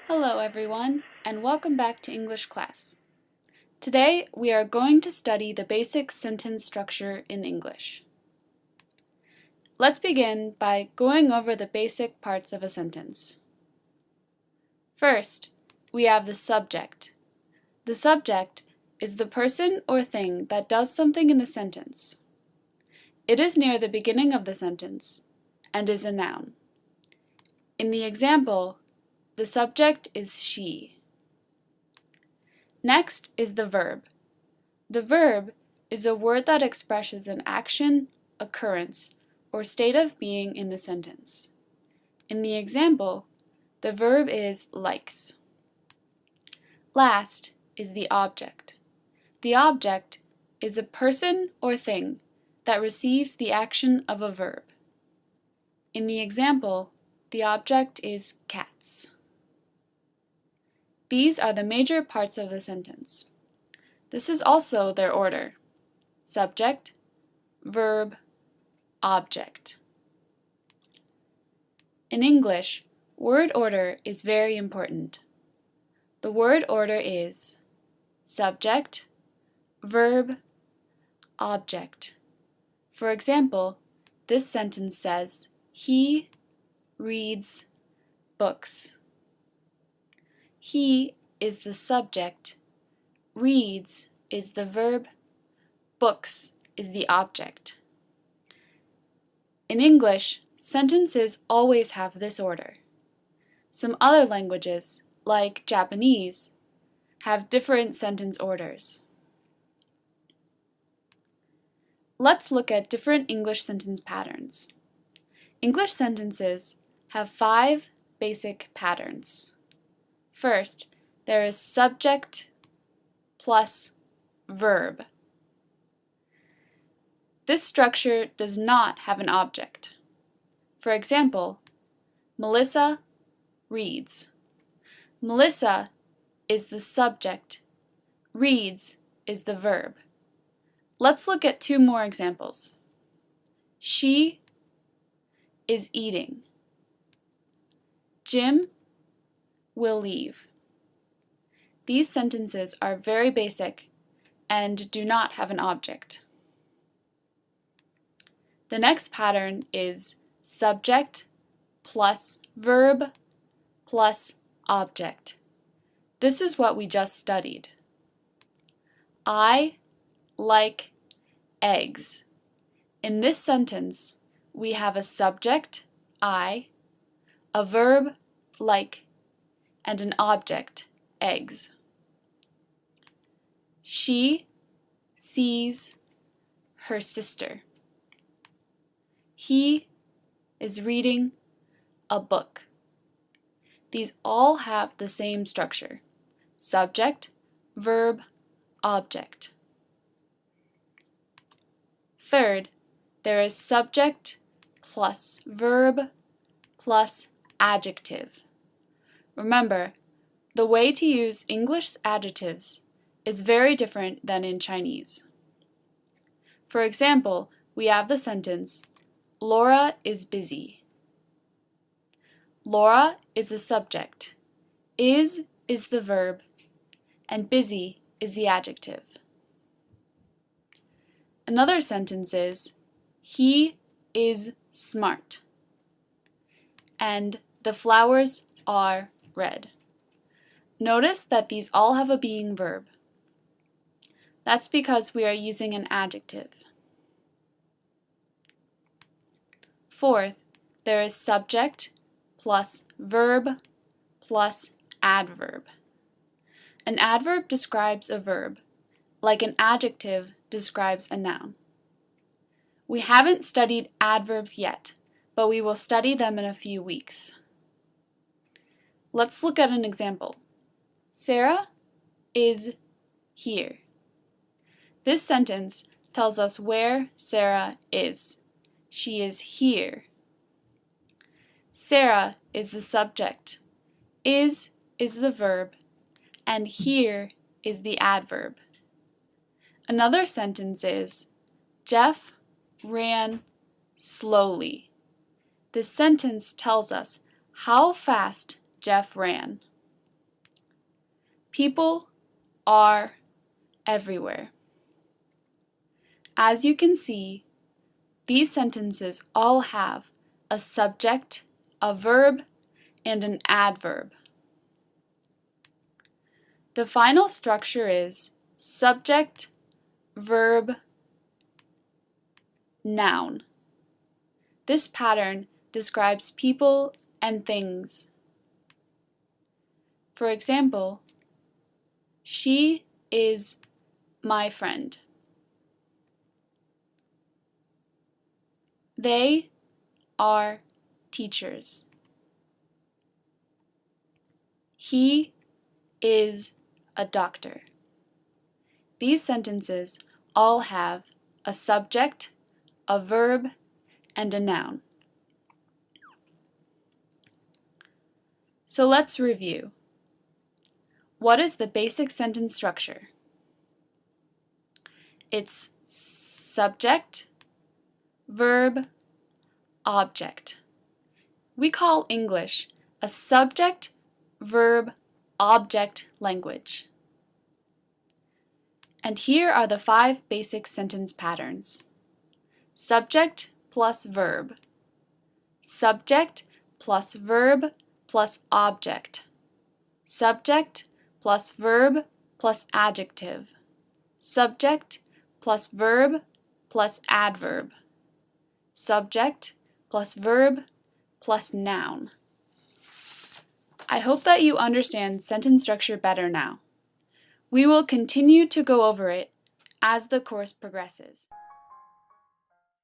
Hello everyone, and welcome back to English class. Today we are going to study the basic sentence structure in English. Let's begin by going over the basic parts of a sentence. First, we have the subject. The subject is the person or thing that does something in the sentence. It is near the beginning of the sentence and is a noun. In the example, the subject is she. Next is the verb. The verb is a word that expresses an action, occurrence, or state of being in the sentence. In the example, the verb is likes. Last is the object. The object is a person or thing that receives the action of a verb. In the example, the object is cats. These are the major parts of the sentence. This is also their order: subject, verb, object. In English, word order is very important. The word order is subject, verb, object. For example, this sentence says, he reads books. He is the subject, reads is the verb, books is the object. In English, sentences always have this order. Some other languages, like Japanese, have different sentence orders. Let's look at different English sentence patterns. English sentences have 5 basic patterns. First, there is subject plus verb. This structure does not have an object. For example, Melissa reads. Melissa is the subject. Reads is the verb. Let's look at 2 more examples. She is eating. Jim will leave. These sentences are very basic and do not have an object. The next pattern is subject plus verb plus object. This is what we just studied. I like eggs. In this sentence, we have a subject, I, a verb, like, and an object, eggs. She sees her sister. He is reading a book. These all have the same structure: subject, verb, object. Third, there is subject plus verb plus adjective. Remember, the way to use English adjectives is very different than in Chinese. For example, we have the sentence, Laura is busy. Laura is the subject, is the verb, and busy is the adjective. Another sentence is, he is smart, and the flowers are red. Notice that these all have a being verb. That's because we are using an adjective. Fourth, there is subject plus verb plus adverb. An adverb describes a verb, like an adjective describes a noun. We haven't studied adverbs yet, but we will study them in a few weeks. Let's look at an example. Sarah is here. This sentence tells us where Sarah is. She is here. Sarah is the subject. Is the verb, and here is the adverb. Another sentence is, Jeff ran slowly. This sentence tells us how fast Jeff ran. People are everywhere. As you can see, these sentences all have a subject, a verb, and an adverb. The final structure is subject, verb, noun. This pattern describes people and things. For example, she is my friend. They are teachers. He is a doctor. These sentences all have a subject, a verb, and a noun. So let's review. What is the basic sentence structure? It's subject, verb, object. We call English a subject, verb, object language. And here are the 5 basic sentence patterns. Subject plus verb. Subject plus verb plus object. Subject plus verb plus adjective. Subject plus verb plus adverb. Subject plus verb plus noun. I hope that you understand sentence structure better now. We will continue to go over it as the course progresses.